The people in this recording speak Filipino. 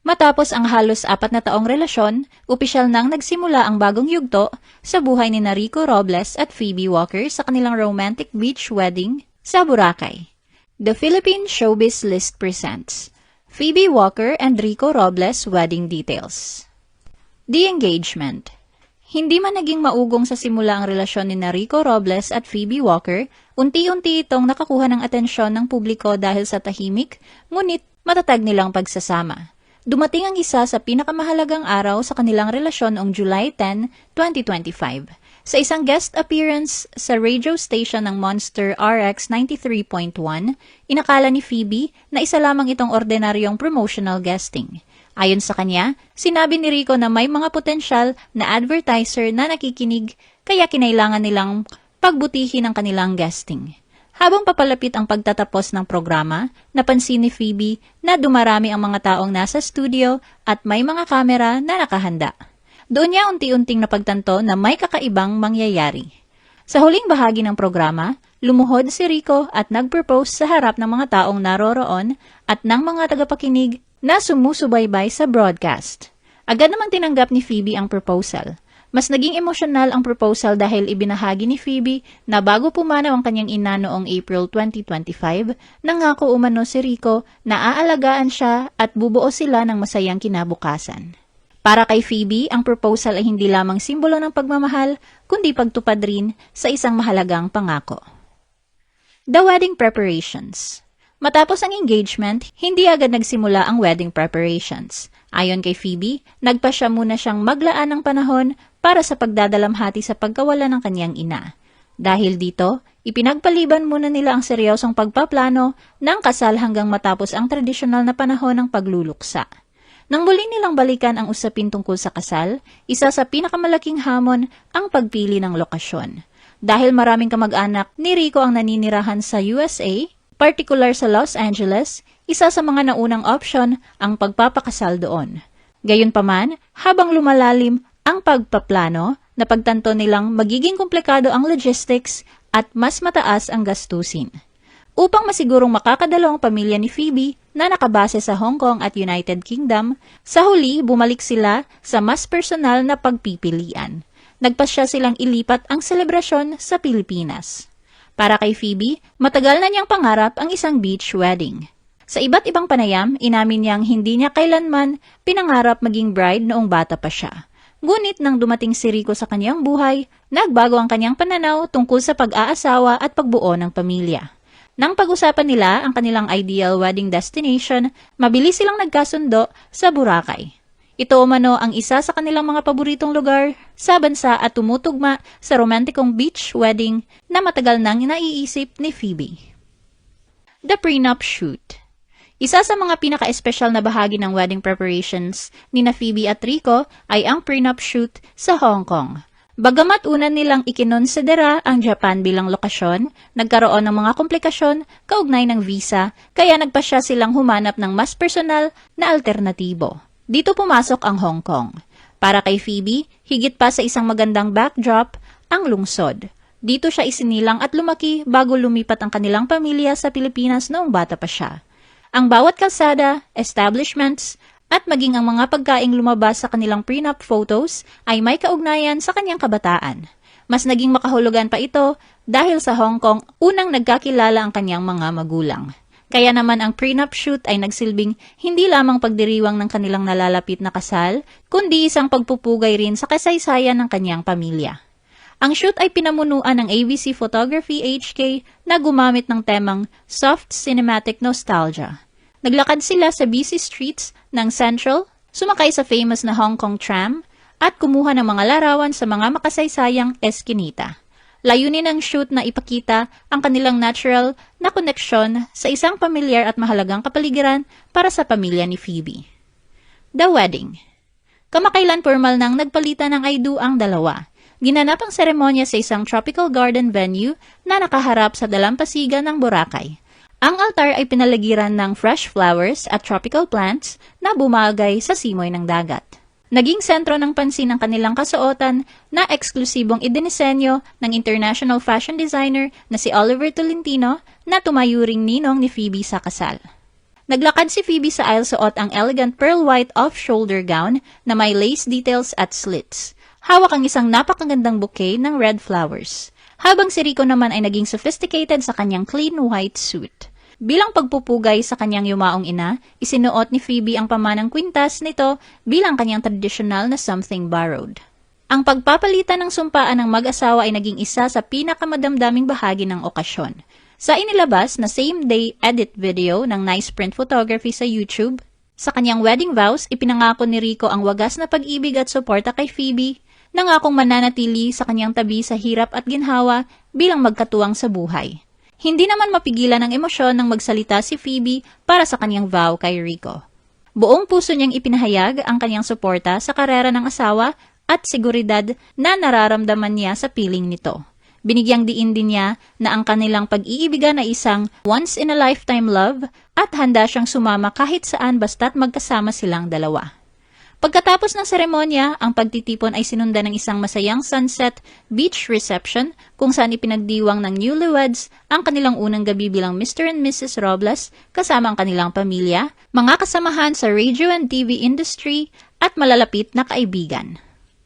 Matapos ang halos 4 na taong relasyon, opisyal nang nagsimula ang bagong yugto sa buhay ni Rico Robles at Phoebe Walker sa kanilang romantic beach wedding sa Boracay. The Philippine Showbiz List presents Phoebe Walker and Rico Robles Wedding Details. The engagement. Hindi man naging maugong sa simula ang relasyon ni Rico Robles at Phoebe Walker, unti-unti itong nakakuha ng atensyon ng publiko dahil sa tahimik, ngunit matatag nilang pagsasama. Dumating ang isa sa pinakamahalagang araw sa kanilang relasyon noong July 10, 2025. Sa isang guest appearance sa radio station ng Monster RX 93.1, inakala ni Phoebe na isa lamang itong ordinaryong promotional guesting. Ayon sa kanya, sinabi ni Rico na may mga potensyal na advertiser na nakikinig kaya kinailangan nilang pagbutihin ang kanilang guesting. Habang papalapit ang pagtatapos ng programa, napansin ni Phoebe na dumarami ang mga taong nasa studio at may mga kamera na nakahanda. Doon niya unti-unting napagtanto na may kakaibang mangyayari. Sa huling bahagi ng programa, lumuhod si Rico at nag-propose sa harap ng mga taong naroroon at ng mga tagapakinig na sumusubaybay sa broadcast. Agad namang tinanggap ni Phoebe ang proposal. Mas naging emosyonal ang proposal dahil ibinahagi ni Phoebe na bago pumanaw ang kanyang ina noong April 2025, nangako umano si Rico na aalagaan siya at bubuo sila ng masayang kinabukasan. Para kay Phoebe, ang proposal ay hindi lamang simbolo ng pagmamahal, kundi pagtupad rin sa isang mahalagang pangako. The wedding preparations. Matapos ang engagement, hindi agad nagsimula ang wedding preparations. Ayon kay Phoebe, nagpasya muna siyang maglaan ng panahon para sa pagdadalamhati sa pagkawala ng kanyang ina. Dahil dito, ipinagpaliban muna nila ang seryosong pagpaplano ng kasal hanggang matapos ang tradisyonal na panahon ng pagluluksa. Nang muli nilang balikan ang usapin tungkol sa kasal, isa sa pinakamalaking hamon ang pagpili ng lokasyon. Dahil maraming kamag-anak ni Rico ang naninirahan sa USA, particular sa Los Angeles, isa sa mga naunang option ang pagpapakasal doon. Gayunpaman, habang lumalalim ang pagpaplano, napagtanto nilang magiging komplikado ang logistics at mas mataas ang gastusin. Upang masigurong makakadalo ang pamilya ni Phoebe na nakabase sa Hong Kong at United Kingdom, sa huli bumalik sila sa mas personal na pagpipilian. Nagpasya silang ilipat ang selebrasyon sa Pilipinas. Para kay Phoebe, matagal na niyang pangarap ang isang beach wedding. Sa iba't ibang panayam, inamin niyang hindi niya kailanman pinangarap maging bride noong bata pa siya. Ngunit nang dumating si Rico sa kanyang buhay, nagbago ang kanyang pananaw tungkol sa pag-aasawa at pagbuo ng pamilya. Nang pag-usapan nila ang kanilang ideal wedding destination, mabilis silang nagkasundo sa Boracay. Ito umano ang isa sa kanilang mga paboritong lugar sa bansa at tumutugma sa romantikong beach wedding na matagal nang naiisip ni Phoebe. The prenup shoot. Isa sa mga pinaka-espesyal na bahagi ng wedding preparations ni Phoebe at Rico ay ang prenup shoot sa Hong Kong. Bagamat una nilang ikinonsidera ang Japan bilang lokasyon, nagkaroon ng mga komplikasyon kaugnay ng visa, kaya nagpasya silang humanap ng mas personal na alternatibo. Dito pumasok ang Hong Kong. Para kay Phoebe, higit pa sa isang magandang backdrop, ang lungsod. Dito siya isinilang at lumaki bago lumipat ang kanilang pamilya sa Pilipinas noong bata pa siya. Ang bawat kalsada, establishments, at maging ang mga pagkaing lumabas sa kanilang prenup photos ay may kaugnayan sa kanyang kabataan. Mas naging makahulugan pa ito dahil sa Hong Kong unang nagkakilala ang kanyang mga magulang. Kaya naman ang prenup shoot ay nagsilbing hindi lamang pagdiriwang ng kanilang nalalapit na kasal, kundi isang pagpupugay rin sa kasaysayan ng kanyang pamilya. Ang shoot ay pinamunuan ng ABC Photography HK na gumamit ng temang Soft Cinematic Nostalgia. Naglakad sila sa busy streets ng Central, sumakay sa famous na Hong Kong tram, at kumuha ng mga larawan sa mga makasaysayang eskinita. Layunin ng shoot na ipakita ang kanilang natural na koneksyon sa isang pamilyar at mahalagang kapaligiran para sa pamilya ni Phoebe. The wedding. Kamakailan formal nang nagpalitan ng I do ang dalawa. Ginanap ang seremonya sa isang tropical garden venue na nakaharap sa dalampasigan ng Boracay. Ang altar ay pinalagiran ng fresh flowers at tropical plants na bumagay sa simoy ng dagat. Naging sentro ng pansin ang kanilang kasuotan na eksklusibong idinisenyo ng international fashion designer na si Oliver Tolentino na tumayuring ninong ni Phoebe sa kasal. Naglakad si Phoebe sa aisle suot ang elegant pearl white off-shoulder gown na may lace details at slits. Hawak ang isang napakagandang bouquet ng red flowers. Habang si Rico naman ay naging sophisticated sa kanyang clean white suit. Bilang pagpupugay sa kanyang yumaong ina, isinuot ni Phoebe ang pamanang kwintas nito bilang kanyang tradisyonal na something borrowed. Ang pagpapalitan ng sumpaan ng mag-asawa ay naging isa sa pinakamadamdaming bahagi ng okasyon. Sa inilabas na same-day edit video ng Nice Print Photography sa YouTube, sa kanyang wedding vows, ipinangako ni Rico ang wagas na pag-ibig at suporta kay Phoebe, nangakong mananatili sa kanyang tabi sa hirap at ginhawa bilang magkatuwang sa buhay. Hindi naman mapigilan ang emosyon nang magsalita si Phoebe para sa kanyang vow kay Rico. Buong puso niyang ipinahayag ang kanyang suporta sa karera ng asawa at seguridad na nararamdaman niya sa piling nito. Binigyang diin din niya na ang kanilang pag-iibigan ay isang once-in-a-lifetime love at handa siyang sumama kahit saan basta't magkasama silang dalawa. Pagkatapos ng seremonya, ang pagtitipon ay sinundan ng isang masayang sunset beach reception kung saan ipinagdiwang ng newlyweds ang kanilang unang gabi bilang Mr. and Mrs. Robles kasama ang kanilang pamilya, mga kasamahan sa radio and TV industry at malalapit na kaibigan.